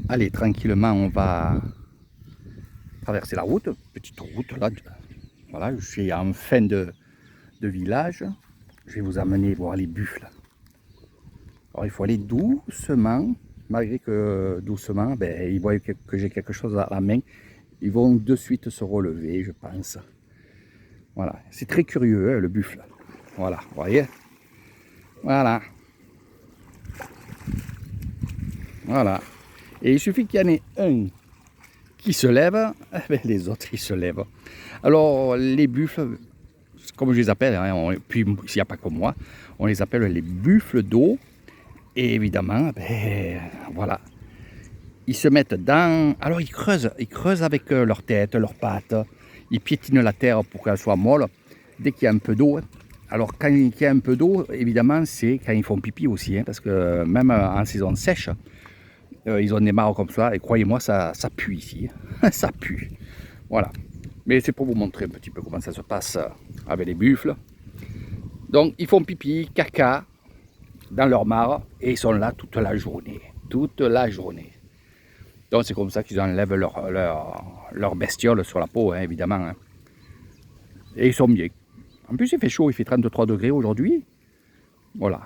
Allez, tranquillement, on va traverser la route, petite route là. Voilà, je suis en fin de village. Je vais vous amener voir les buffles. Alors il faut aller doucement, malgré que doucement, ben, ils voient que j'ai quelque chose à la main. Ils vont de suite se relever, je pense. Voilà, c'est très curieux hein, le buffle. Voilà, vous voyez. Voilà. Voilà. Et il suffit qu'il y en ait un qui se lève, eh bien, les autres ils se lèvent. Alors les buffles, comme je les appelle, hein, puis s'il n'y a pas que moi, on les appelle les buffles d'eau. Et évidemment, ben, voilà, ils se mettent dans... Alors ils creusent avec leur tête, leurs pattes, ils piétinent la terre pour qu'elle soit molle dès qu'il y a un peu d'eau. Alors quand il y a un peu d'eau, évidemment, c'est quand ils font pipi aussi, hein, parce que même en saison sèche, ils ont des mares comme ça, et croyez-moi, ça pue ici, ça pue. Voilà. Mais c'est pour vous montrer un petit peu comment ça se passe avec les buffles. Donc ils font pipi, caca dans leur mare, et ils sont là toute la journée. Toute la journée. Donc c'est comme ça qu'ils enlèvent leur bestiole sur la peau, hein, évidemment. Hein. Et ils sont bien. En plus il fait chaud, il fait 33 degrés aujourd'hui. Voilà.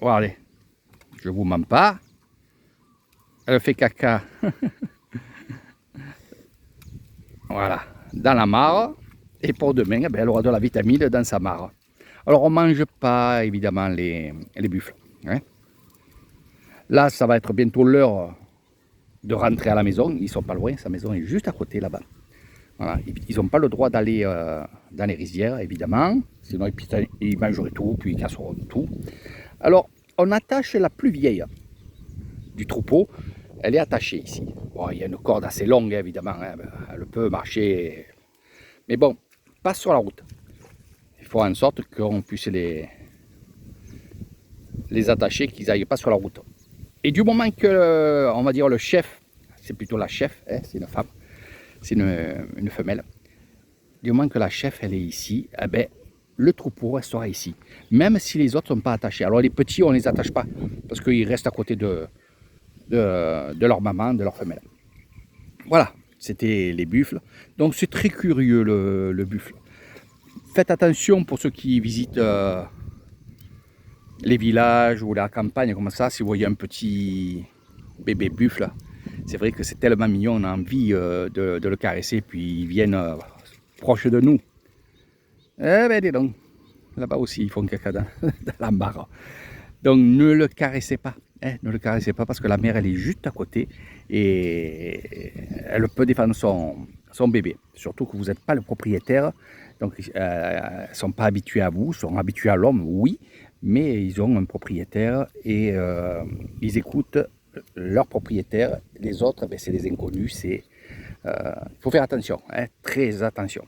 Regardez, je vous mens pas. Elle fait caca. Voilà, dans la mare. Et pour demain, eh bien, elle aura de la vitamine dans sa mare. Alors on ne mange pas évidemment les buffles. Hein. Là, ça va être bientôt l'heure de rentrer à la maison. Ils ne sont pas loin, sa maison est juste à côté là-bas. Voilà. Ils n'ont pas le droit d'aller dans les rizières, évidemment. Sinon, ils mangeraient tout, puis ils casseront tout. Alors, on attache la plus vieille du troupeau. Elle est attachée ici. Bon, il y a une corde assez longue, évidemment. Hein. Elle peut marcher. Mais bon, pas sur la route. Il faut en sorte qu'on puisse les attacher, qu'ils n'aillent pas sur la route. Et du moment que, on va dire, le chef, c'est plutôt la chef, hein, c'est une femme, c'est une femelle. Du moment que la chef, elle est ici, eh ben, le troupeau restera ici. Même si les autres ne sont pas attachés. Alors les petits, on ne les attache pas, parce qu'ils restent à côté de leur maman, de leur femelle. Voilà, c'était les buffles. Donc c'est très curieux le buffle. Faites attention pour ceux qui visitent les villages ou la campagne comme ça, si vous voyez un petit bébé buffle, c'est vrai que c'est tellement mignon, on a envie de le caresser, puis ils viennent proches de nous. Eh ben dis donc, là-bas aussi ils font caca dans la mare. Donc ne le caressez pas, hein, ne le caressez pas parce que la mère elle est juste à côté et elle peut défendre son bébé. Surtout que vous n'êtes pas le propriétaire, donc elles ne sont pas habituées à vous, sont habituées à l'homme, oui, mais ils ont un propriétaire et ils écoutent leur propriétaire. Les autres, ben, c'est des inconnus, il faut faire attention, hein, très attention.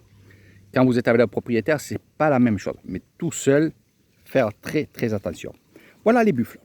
Quand vous êtes avec le propriétaire, c'est pas la même chose, mais tout seul, faire très très attention. Voilà les buffles.